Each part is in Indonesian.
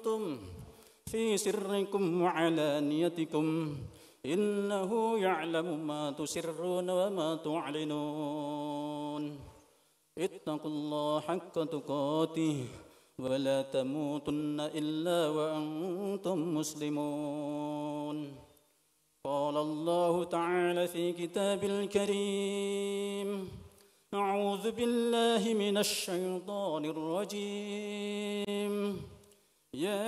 وأنتم في سركم وعلانيتكم إنه يعلم ما تسرون وما تعلنون اتقوا الله حق تقاته ولا تموتن إلا وأنتم مسلمون قال الله تعالى في كتاب الكريم أعوذ بالله من الشيطان الرجيم يا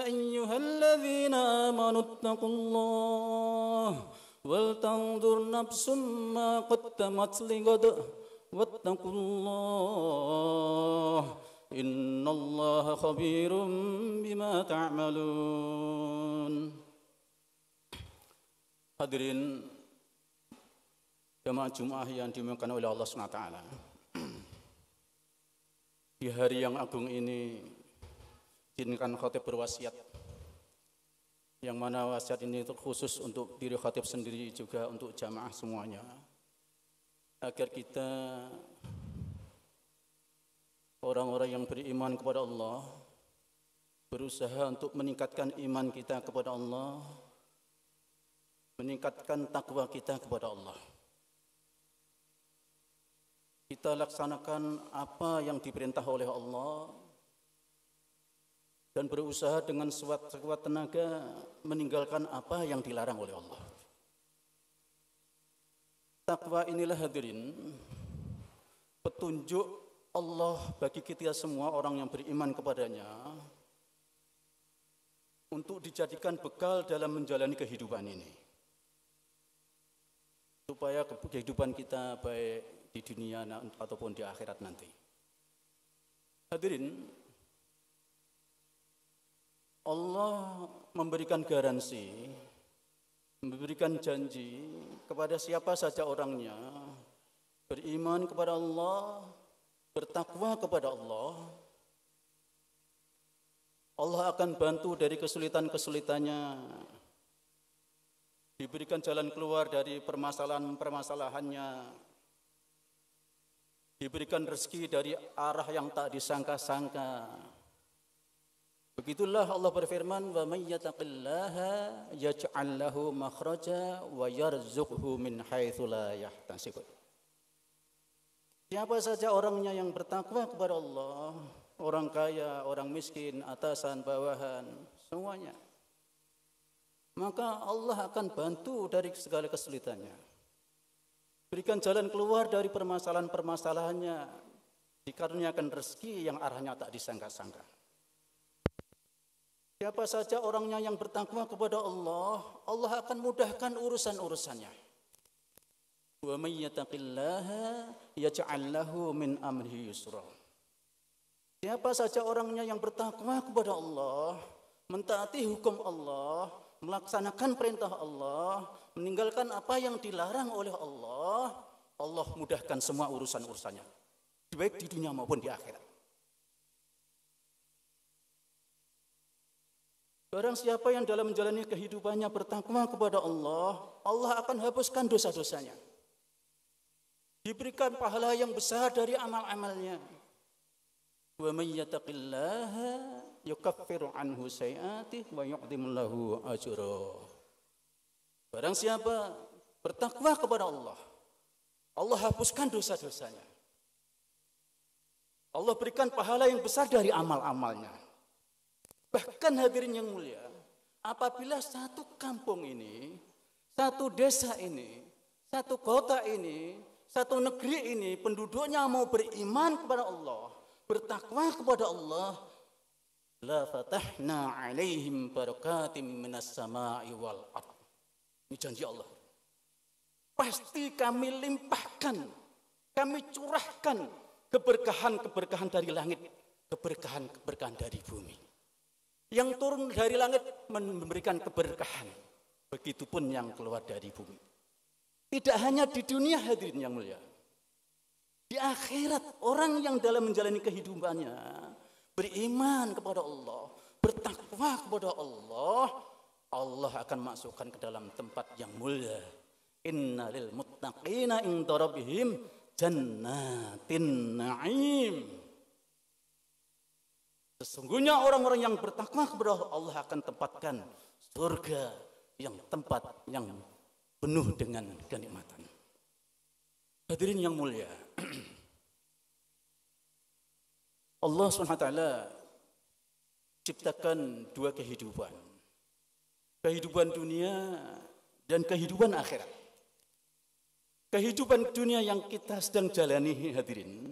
أيها الذين آمنوا اتقوا الله ولتنظر نفس ما قدمت لغد واتقوا الله إن الله خبير بما تعملون. Hadirin jamaah Jumat yang dimuliakan oleh Allah SWT. Di hari yang agung ini izinkan khatib berwasiat, yang mana wasiat ini khusus untuk diri khatib sendiri juga untuk jamaah semuanya, agar kita orang-orang yang beriman kepada Allah berusaha untuk meningkatkan iman kita kepada Allah, meningkatkan takwa kita kepada Allah. Kita laksanakan apa yang diperintah oleh Allah dan berusaha dengan sekuat tenaga meninggalkan apa yang dilarang oleh Allah. Takwa inilah hadirin petunjuk Allah bagi kita semua orang yang beriman kepadanya untuk dijadikan bekal dalam menjalani kehidupan ini, supaya kehidupan kita baik di dunia ataupun di akhirat nanti. Hadirin, Allah memberikan garansi, memberikan janji kepada siapa saja orangnya beriman kepada Allah, bertakwa kepada Allah, Allah akan bantu dari kesulitan-kesulitannya, diberikan jalan keluar dari permasalahan-permasalahannya, diberikan rezeki dari arah yang tak disangka-sangka. Begitulah Allah berfirman, wa may yattaqillaha yaj'al lahu makhraja wa yarzuqhu min haitsu la yahtasib. Siapa saja orangnya yang bertakwa kepada Allah, orang kaya, orang miskin, atasan, bawahan, semuanya, maka Allah akan bantu dari segala kesulitannya, berikan jalan keluar dari permasalahan-permasalahannya, dikaruniakan rezeki yang arahnya tak disangka-sangka. Siapa saja orangnya yang bertakwa kepada Allah, Allah akan mudahkan urusan-urusannya. Wa may yattaqillaha yaj'al lahu min amrihi yusra. Siapa saja orangnya yang bertakwa kepada Allah, mentaati hukum Allah, melaksanakan perintah Allah, meninggalkan apa yang dilarang oleh Allah, Allah mudahkan semua urusan-urusannya, baik di dunia maupun di akhirat. Barang siapa yang dalam menjalani kehidupannya bertakwa kepada Allah, Allah akan hapuskan dosa-dosanya, diberikan pahala yang besar dari amal-amalnya. Wa may yattaqillaha yukaffiru anhu sayyi'atihi wa yu'dhim lahu ajra. Barang siapa bertakwa kepada Allah, Allah hapuskan dosa-dosanya, Allah berikan pahala yang besar dari amal-amalnya. Bahkan hadirin yang mulia, apabila satu kampung ini, satu desa ini, satu kota ini, satu negeri ini, penduduknya mau beriman kepada Allah, bertakwa kepada Allah, la fatahna alaihim barakatim minas sama'i wal ard. Ini janji Allah. Pasti kami limpahkan, kami curahkan keberkahan-keberkahan dari langit, keberkahan-keberkahan dari bumi. Yang turun dari langit memberikan keberkahan, begitupun yang keluar dari bumi. Tidak hanya di dunia hadirin yang mulia, di akhirat orang yang dalam menjalani kehidupannya beriman kepada Allah, bertakwa kepada Allah, Allah akan masukkan ke dalam tempat yang mulia. Innalil muttaqina inda rabbihim jannatin na'im. Sesungguhnya orang-orang yang bertakwa kepada Allah akan tempatkan surga yang tempat yang penuh dengan kenikmatan. Hadirin yang mulia, Allah SWT ciptakan dua kehidupan. Kehidupan dunia dan kehidupan akhirat. Kehidupan dunia yang kita sedang jalani, hadirin,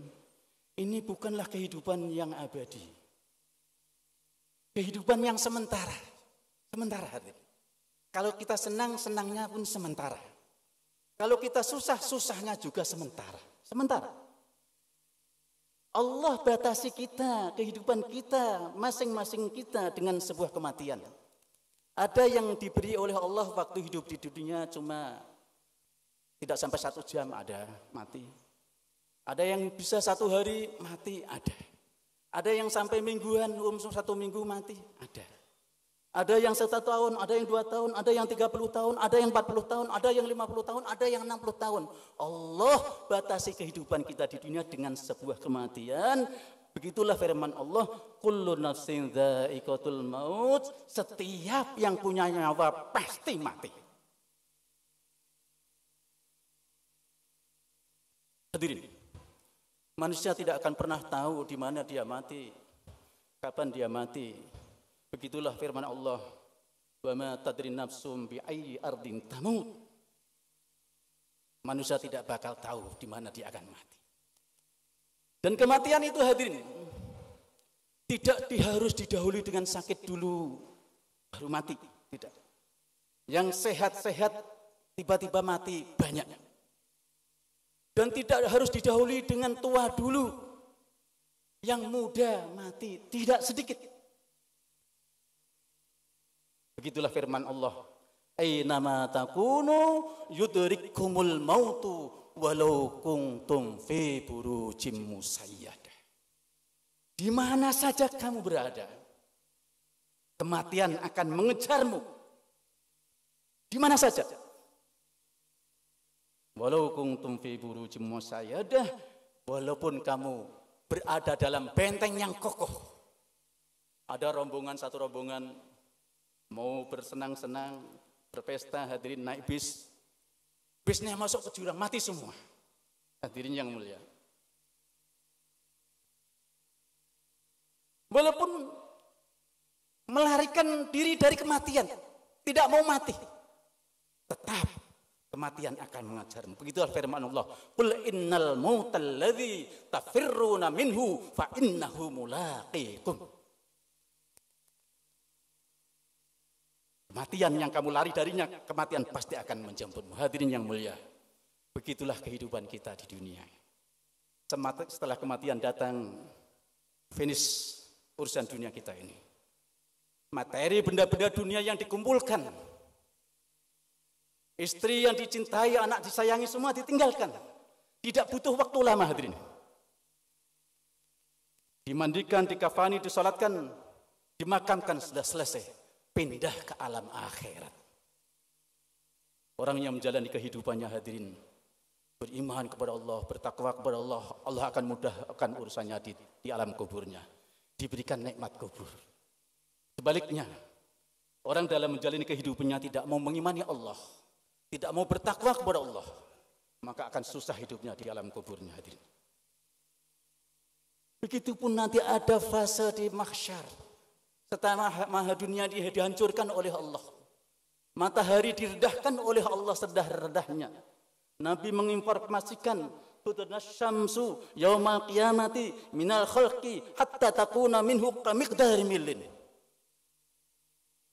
ini bukanlah kehidupan yang abadi. Kehidupan yang sementara. Sementara, hadirin. Kalau kita senang, senangnya pun sementara. Kalau kita susah, susahnya juga sementara. Sementara. Allah batasi kita, kehidupan kita, masing-masing kita dengan sebuah kematian. Ada yang diberi oleh Allah waktu hidup di dunia cuma tidak sampai 1 jam, ada mati. Ada yang bisa 1 hari mati, ada. Ada yang sampai mingguan, 1 minggu mati, ada. Ada yang 1 tahun, ada yang 2 tahun, ada yang 30 tahun, ada yang 40 tahun, ada yang 50 tahun, ada yang 60 tahun. Allah batasi kehidupan kita di dunia dengan sebuah kematian. Begitulah firman Allah, kullu nafsin dha'iqatul maut, setiap yang punya nyawa pasti mati. Hadirin, manusia tidak akan pernah tahu di mana dia mati, kapan dia mati. Begitulah firman Allah, wa ma tadri nafsum bi ayyi ardin tamut. Manusia tidak bakal tahu di mana dia akan mati. Dan kematian itu, hadirin, tidak harus didahului dengan sakit dulu baru mati, tidak. Yang sehat-sehat tiba-tiba mati banyak. Dan tidak harus didahului dengan tua dulu. Yang muda mati tidak sedikit. Begitulah firman Allah, aynama takunu yudrikkumul mautu walau kuntum fi burujim musayyadah. Di mana saja kamu berada, kematian akan mengejarmu. Di mana saja. Walau kuntum fi burujim musayyadah, walaupun kamu berada dalam benteng yang kokoh. Ada rombongan, satu rombongan mau bersenang-senang, berpesta, hadirin, naik bis. Bisnya masuk ke jurang, mati semua. Hadirin yang mulia. Walaupun melarikan diri dari kematian, tidak mau mati, tetap kematian akan mengajarmu. Begitulah firman Allah, qul innal mautal ladzi tafirruna minhu fa innahu mulaqikum. Kematian yang kamu lari darinya, kematian pasti akan menjemputmu. Hadirin yang mulia, begitulah kehidupan kita di dunia. Setelah kematian datang, finish urusan dunia kita ini. Materi benda-benda dunia yang dikumpulkan, istri yang dicintai, anak disayangi, semua ditinggalkan. Tidak butuh waktu lama, hadirin. Dimandikan, dikafani, disolatkan, dimakamkan, sudah selesai. Pindah ke alam akhirat. Orang yang menjalani kehidupannya, hadirin, beriman kepada Allah, bertakwa kepada Allah, Allah akan mudahkan urusannya di alam kuburnya. Diberikan nikmat kubur. Sebaliknya, orang dalam menjalani kehidupannya tidak mau mengimani Allah, tidak mau bertakwa kepada Allah, maka akan susah hidupnya di alam kuburnya, hadirin. Begitupun nanti ada fase di mahsyar. Setelah maha dunia dihancurkan oleh Allah, matahari direndahkan oleh Allah serendah-rendahnya. Nabi menginformasikan, tudnas syamsu yaumal qiyamati minal khalqi hatta takuna minhu kamiqdari millin.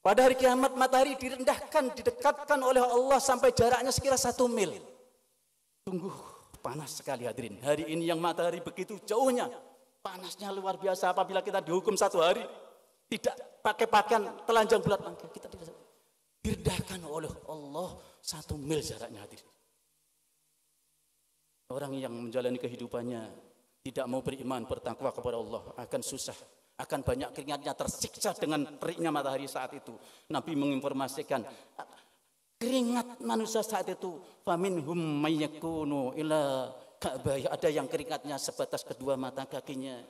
Pada hari kiamat matahari direndahkan, didekatkan oleh Allah sampai jaraknya sekira 1 mil. Sungguh panas sekali, hadirin. Hari ini yang matahari begitu jauhnya, panasnya luar biasa. Apabila kita dihukum 1 hari tidak pakai pakaian telanjang bulat, kita tidak direndahkan oleh Allah 1 mil jaraknya, hadirin. Orang yang menjalani kehidupannya tidak mau beriman, bertakwa kepada Allah akan susah, akan banyak keringatnya, tersiksa dengan teriknya matahari saat itu. Nabi menginformasikan keringat manusia saat itu, faminhum mayyakunu ila ka'bah, ada yang keringatnya sebatas kedua mata kakinya.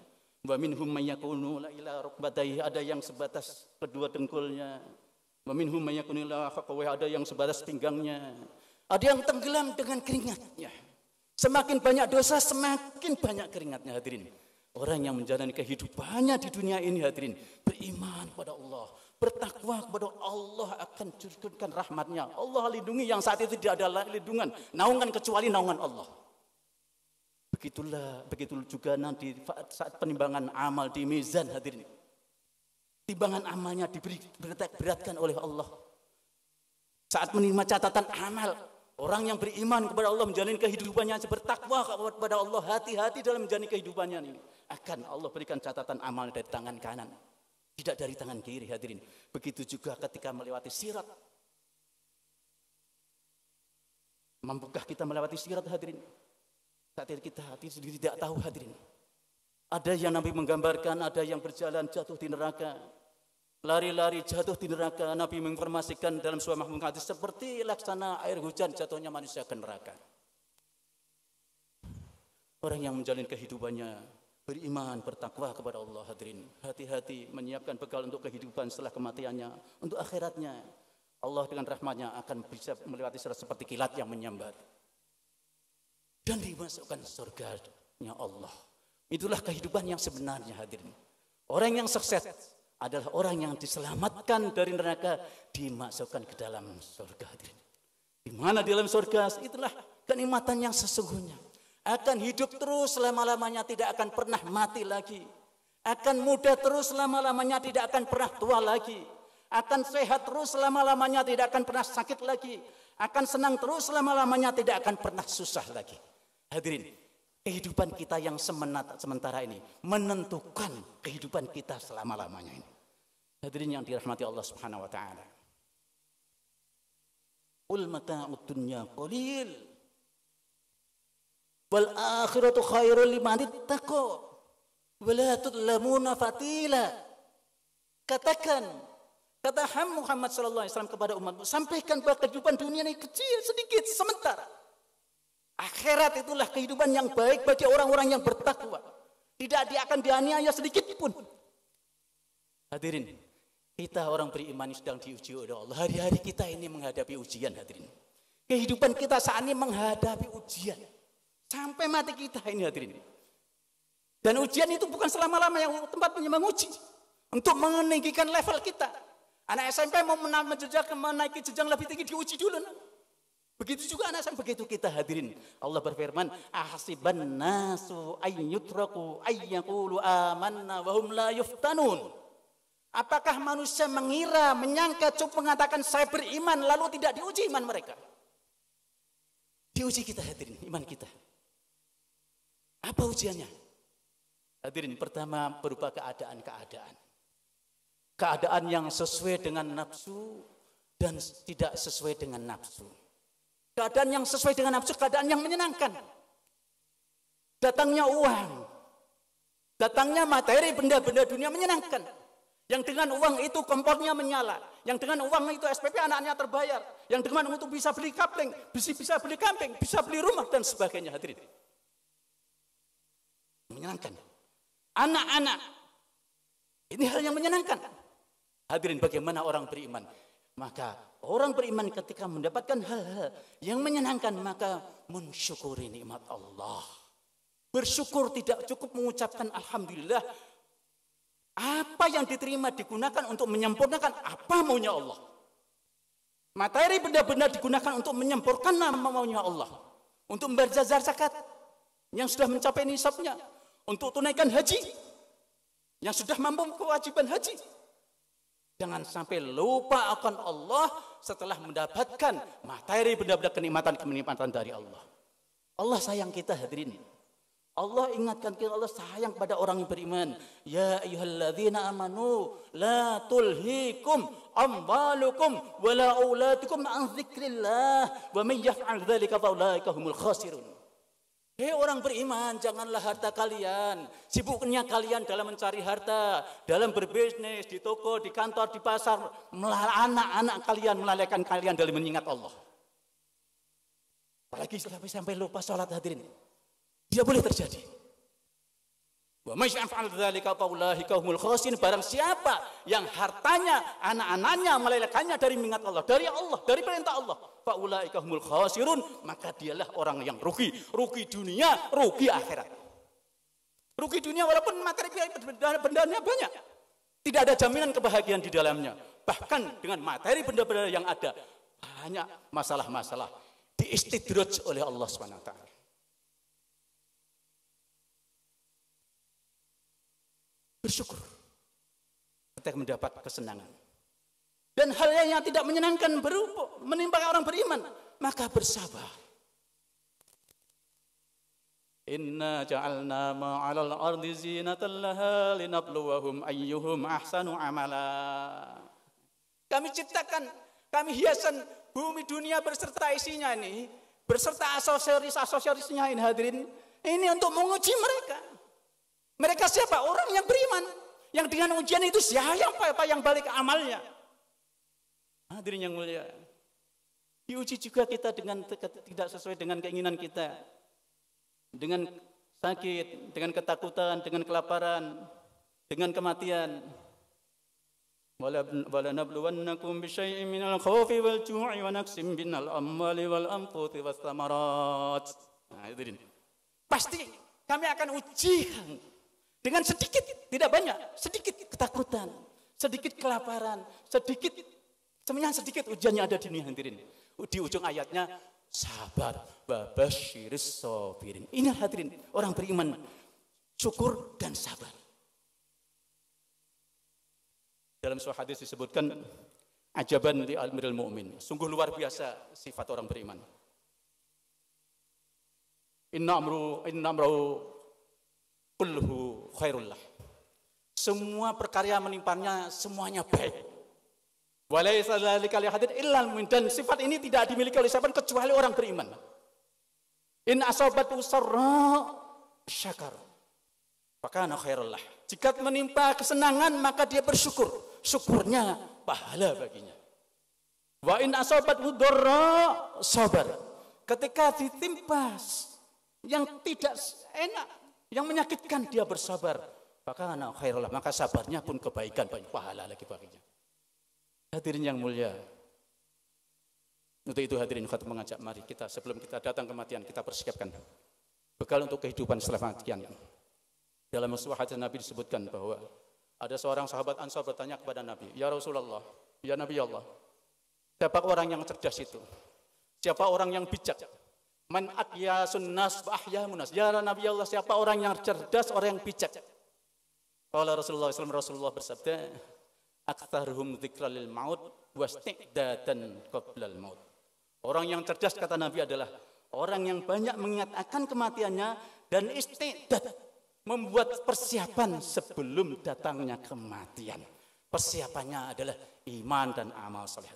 Wa minhum may yakunu la ila rukbatayhi, ada yang sebatas kedua dengkulnya. Wa minhum may yakunu la faqwa, ada yang sebatas pinggangnya. Ada yang tenggelam dengan keringatnya. Semakin banyak dosa, semakin banyak keringatnya, hadirin. Orang yang menjalani kehidupannya di dunia ini, hadirin, beriman kepada Allah, bertakwa kepada Allah, akan curahkan rahmatnya. Allah lindungi yang saat itu tidak ada lindungan, naungan kecuali naungan Allah. Begitu juga nanti saat penimbangan amal di mizan, hadirin. Timbangan amalnya beratkan oleh Allah. Saat menerima catatan amal, orang yang beriman kepada Allah menjalani kehidupannya, bertakwa kepada Allah, hati-hati dalam menjalani kehidupannya ini, akan Allah berikan catatan amal dari tangan kanan, tidak dari tangan kiri, hadirin. Begitu juga ketika melewati sirat. Mampukah kita melewati sirat, hadirin? Saat kita hati sendiri tidak tahu, hadirin. Ada yang Nabi menggambarkan, ada yang berjalan jatuh di neraka, lari-lari jatuh di neraka. Nabi menginformasikan dalam sebuah hadis seperti laksana air hujan jatuhnya manusia ke neraka. Orang yang menjalin kehidupannya beriman, bertakwa kepada Allah, hadirin, hati-hati menyiapkan bekal untuk kehidupan setelah kematiannya, untuk akhiratnya. Allah dengan rahmatnya akan bisa melewati sirat seperti kilat yang menyambar dan dimasukkan surganya Allah. Itulah kehidupan yang sebenarnya, hadirin. Orang yang sukses adalah orang yang diselamatkan dari neraka, dimasukkan ke dalam surga, hadirin. Di mana di dalam surga, itulah kenikmatan yang sesungguhnya. Akan hidup terus selama-lamanya, tidak akan pernah mati lagi. Akan muda terus selama-lamanya, tidak akan pernah tua lagi. Akan sehat terus selama-lamanya, tidak akan pernah sakit lagi. Akan senang terus selama-lamanya, tidak akan pernah susah lagi. Hadirin, kehidupan kita yang sementara ini menentukan kehidupan kita selama-lamanya ini. Hadirin yang dirahmati Allah Subhanahu wa taala. Qul mata'ud dunya qalil wal akhiratu khairul liman ittaqa wa la tudlamuna fatila. Katakan, kata Muhammad sallallahu alaihi wasallam kepada umatmu, sampaikan bahwa kehidupan dunia ini kecil, sedikit, sementara. Akhirat itulah kehidupan yang baik bagi orang-orang yang bertakwa. Tidak dia akan dianiaya sedikit pun. Hadirin, kita orang beriman sedang diuji oleh Allah. Hari-hari kita ini menghadapi ujian, hadirin. Kehidupan kita saat ini menghadapi ujian. Sampai mati kita ini, hadirin. Dan ujian itu bukan selama-lamanya tempat menguji. Untuk meninggikan level kita. Anak SMP mau menaiki jenjang lebih tinggi, diuji dulu. Begitu juga anak SMP, begitu kita, hadirin. Allah berfirman, ahasiban nasu ayyutraku ayyaqulu amanna wa hum la yuftanun. Apakah manusia mengira, menyangka, cukup mengatakan saya beriman lalu tidak diuji iman mereka? Diuji kita, hadirin, iman kita. Apa ujiannya? Hadirin, pertama berupa keadaan-keadaan. Keadaan yang sesuai dengan nafsu dan tidak sesuai dengan nafsu. Keadaan yang sesuai dengan nafsu, keadaan yang menyenangkan. Datangnya uang, datangnya materi, benda-benda dunia menyenangkan. Yang dengan uang itu kompornya menyala. Yang dengan uang itu SPP anaknya terbayar. Yang dengan uang itu bisa beli kapling, bisa beli kambing, bisa beli rumah dan sebagainya, hadirin. Menyenangkan. Anak-anak, ini hal yang menyenangkan. Hadirin, bagaimana orang beriman? Maka orang beriman ketika mendapatkan hal-hal yang menyenangkan, maka mensyukuri nikmat Allah. Bersyukur, tidak cukup mengucapkan alhamdulillah. Apa yang diterima digunakan untuk menyempurnakan apa maunya Allah. Materi benda-benda digunakan untuk menyempurnakan maunya Allah. Untuk membayar zakat yang sudah mencapai nisabnya. Untuk tunaikan haji yang sudah mampu kewajiban haji. Jangan sampai lupa akan Allah setelah mendapatkan materi benda-benda kenikmatan dari Allah. Allah sayang kita, hadirin. Allah ingatkan kita, Allah sayang pada orang yang beriman. Ya ayyuhalladzina amanu la tulhikum amwalukum wala auladukum an dzikrillah wa may yaf'al dzalika fa ulaika humul khasirun. Hei orang beriman, janganlah harta kalian, sibuknya kalian dalam mencari harta, dalam berbisnis, di toko, di kantor, di pasar, anak-anak kalian melalaikan kalian dalam mengingat Allah. Apalagi sampai lupa sholat, hadirin. Tidak boleh terjadi. Wa may yaf'al dzalika fa ulaika humul khasirin. Barang siapa yang hartanya, anak-anaknya melelekannya dari mengingat Allah, dari perintah Allah, fa ulaika humul khasirun, maka dialah orang yang rugi dunia, rugi akhirat. Rugi dunia walaupun materi benda-bendanya banyak, tidak ada jaminan kebahagiaan di dalamnya. Bahkan dengan materi benda-benda yang ada, banyak masalah-masalah diistidraj oleh Allah Subhanahu wa taala. Bersyukur ketika mendapat kesenangan. Dan hal yang tidak menyenangkan menimpa orang beriman, maka bersabar. Inna ja'alna ma'alal ardi zinatan laha linabluwahum ayyuhum ahsanu amala. Kami ciptakan, kami hiasan bumi dunia berserta isinya ini, berserta aksesoris-aksesorisnya ini hadirin, ini untuk menguji mereka. Mereka siapa? Orang yang beriman. Yang dengan ujian itu siapa yang balik amalnya. Hadirin yang mulia. Diuji juga kita dengan tidak sesuai dengan keinginan kita. Dengan sakit, dengan ketakutan, dengan kelaparan, dengan kematian. Wala nabluwannakum bisyai'in minal khawfi wal ju'i wa naqsim minal amwali wal anfusi was thamarat. Nah, hadirin. Pasti kami akan ujikan. Dengan sedikit, tidak banyak, sedikit ketakutan, sedikit kelaparan, sedikit ujiannya ada di dunia hadirin. Di ujung ayatnya, sabar, babasyiris sabirin. Ini hadirin, orang beriman, syukur dan sabar. Dalam sebuah hadis disebutkan, ajaban li almiril mu'min. Sungguh luar biasa sifat orang beriman. Inna amru kulluhu khairullah. Semua perkara menimpanya semuanya baik. Walaysa dzalika li ahadin illa al-mu'min. Dan sifat ini tidak dimiliki oleh siapa kecuali orang beriman. In asabatu sarra syakar, fakana khairullah. Jika menimpa kesenangan maka dia bersyukur. Syukurnya pahala baginya. Wa in asabatu dharra sabar. Ketika ditimpa yang tidak enak, yang menyakitkan, dia bersabar. Fakana khairullah, maka sabarnya pun kebaikan, banyak pahala lagi baginya. Hadirin yang mulia. Untuk itu hadirin khatam mengajak, mari kita sebelum kita datang kematian, kita persiapkan bekal untuk kehidupan setelah kematian. Dalam sebuah hadis Nabi disebutkan bahwa ada seorang sahabat Ansar bertanya kepada Nabi, "Ya Rasulullah, ya Nabi Allah, siapa orang yang cerdas itu? Siapa orang yang bijak? Man aqyasun nas wa ahyamun nas." Ya Nabi Allah, siapa orang yang cerdas, orang yang bijak? Qala Rasulullah SAW, Rasulullah bersabda, "Aktsaruhum dzikra lil maut wasti'dadan qablal maut." Orang yang cerdas, kata Nabi, adalah orang yang banyak mengingat akan kematiannya dan istidad, membuat persiapan sebelum datangnya kematian. Persiapannya adalah iman dan amal saleh.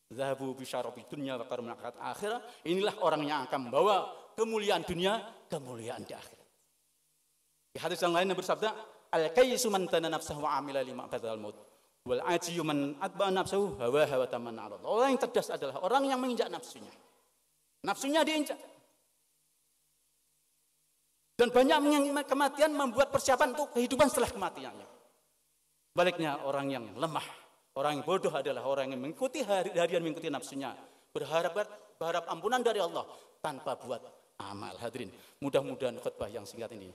Zahabu bisyarafi dunya wa karumun akhirat. Inilah orang yang akan membawa kemuliaan dunia, kemuliaan di akhirat. Di hadis yang lain bersabda, al-kayyisu man tana nafsahu wa amila lima ba'dal maut wal ajiyu man atba'a nafsahu hawaha wa tamanna 'ala Allah. Orang yang cerdas adalah orang yang menginjak nafsunya. Nafsunya diinjak. Dan banyak mengingat kematian membuat persiapan untuk kehidupan setelah kematiannya. Baliknya orang yang lemah, orang yang bodoh adalah orang yang mengikuti harian mengikuti nafsunya, berharap ampunan dari Allah tanpa buat amal. Hadirin, mudah-mudahan khutbah yang singkat ini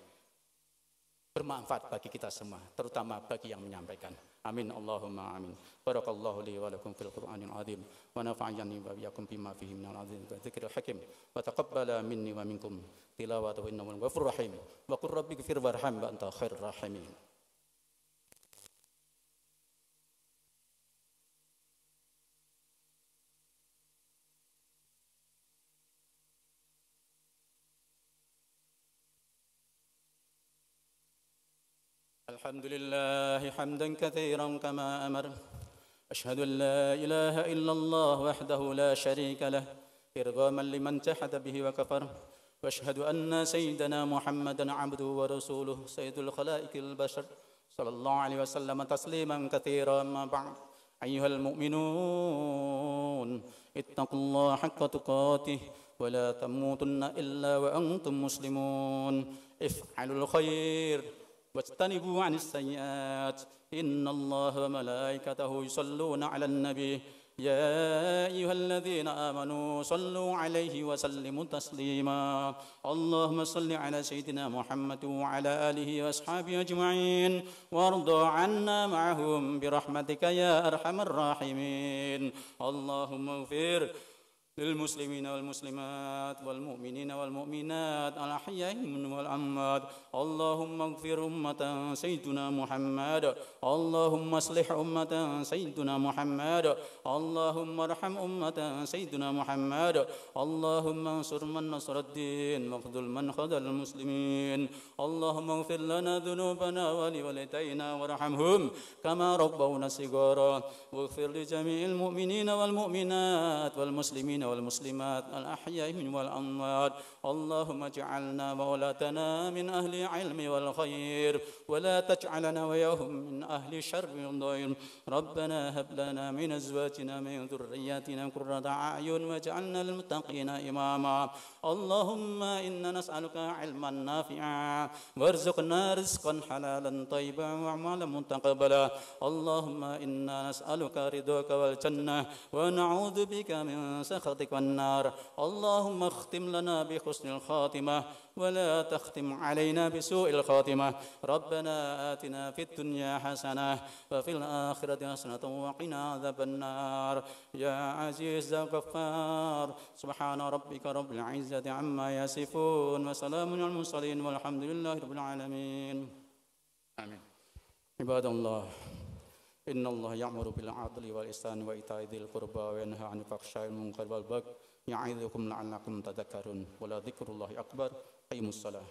bermanfaat bagi kita semua, terutama bagi yang menyampaikan. Amin Allahumma amin. Barakallahu li wa lakum fil Qur'anil azim wa nafa'ani wa iyyakum bima fihi minal azim wa dzikril hakim wa taqabbala minni wa minkum tilawatahu innahu ghafurur rahim wa qur rabbighfir warham wa anta khairur rahimin. الحمد لله حمدا كثيرا كما أمر أشهد أن لا إله إلا الله وحده لا شريك له إرغاما لمن جحد به وكفر وأشهد أن سيدنا محمدا عبده ورسوله سيد الخلائق البشر صلى الله عليه وسلم تسليما كثيرا ما بعد أيها المؤمنون اتقوا الله حق تقاته ولا تموتن إلا وأنتم مسلمون افعلوا الخير واجتنبوا عن السيئات إن الله وملائكته يصلون على النبي يا أيها الذين آمنوا صلوا عليه وسلموا تسليما اللهم صل على سيدنا محمد وعلى آله وأصحابه أجمعين وارض عنا معهم برحمتك يا أرحم الراحمين اللهم اغفر للمسلمين والمسلمات والمؤمنين والمؤمنات الأحياء منهم والأموات اللهم اغفر أمة سيدنا محمد اللهم اصلح أمة سيدنا محمد اللهم ارحم أمة سيدنا محمد اللهم انصر من نصر الدين واخذل من خذل المسلمين اللهم اغفر لنا ذنوبنا ولوالدينا وارحمهم كما ربونا صغارا واغفر لجميع المؤمنين والمؤمنات والمسلمين والمسلمات الأحياء منهم والأموات اللهم اجعلنا مولاتنا من أهل العلم والخير ولا تجعلنا وياهم من أهل الشر والضير ربنا هب لنا من أزواجنا من ذرياتنا قرة أعين واجعلنا للمتقين إماما اللهم إنا نسألك علما نافعا وارزقنا رزقا حلالا طيبا وأعمالا متقبلا اللهم إنا نسألك رضاك والجنة ونعوذ بك من سخطك والنار اللهم اختم لنا بحسن الخاتمة ولا تختم علينا بسوء الخاتمة ربنا آتنا في الدنيا حسنة وفي الآخرة حسنة وقنا عذاب النار يا عزيز يا غفار سبحان ربك رب العزة عما يصفون وسلام على المرسلين والحمد لله رب العالمين آمين عباد الله إن الله يأمر بالعدل والإحسان وإيتاء ذي القربى وينهى عن الفحشاء والمنكر والبغي يعظكم لعلكم تذكرون ولذكر الله أكبر أقيموا الصلاة